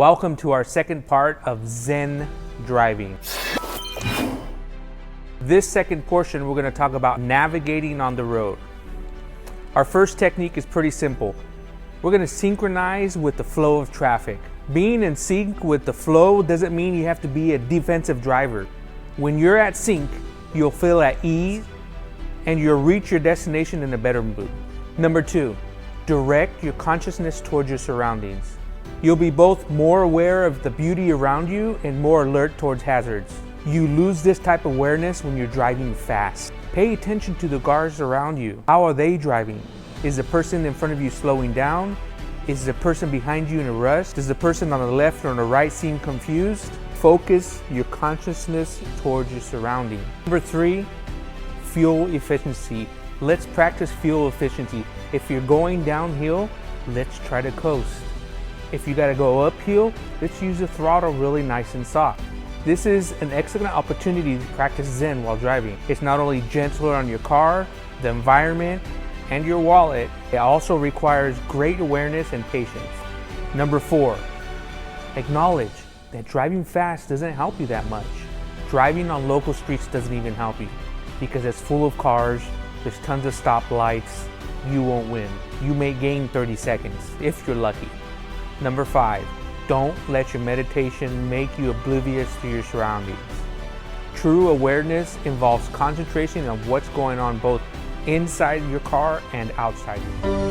Welcome to our second part of Zen Driving. This second portion, we're going to talk about navigating on the road. Our first technique is pretty simple. We're going to synchronize with the flow of traffic. Being in sync with the flow doesn't mean you have to be a defensive driver. When you're at sync, you'll feel at ease and you'll reach your destination in a better mood. Number 2, direct your consciousness towards your surroundings. You'll be both more aware of the beauty around you and more alert towards hazards. You lose this type of awareness when you're driving fast. Pay attention to the cars around you. How are they driving? Is the person in front of you slowing down? Is the person behind you in a rush? Does the person on the left or on the right seem confused? Focus your consciousness towards your surrounding. Number 3, fuel efficiency. Let's practice fuel efficiency. If you're going downhill, let's try to coast. If you gotta go uphill, let's use the throttle really nice and soft. This is an excellent opportunity to practice Zen while driving. It's not only gentler on your car, the environment, and your wallet, it also requires great awareness and patience. Number 4, acknowledge that driving fast doesn't help you that much. Driving on local streets doesn't even help you because it's full of cars, there's tons of stoplights, you won't win. You may gain 30 seconds if you're lucky. Number 5, don't let your meditation make you oblivious to your surroundings. True awareness involves concentration on what's going on both inside your car and outside your car.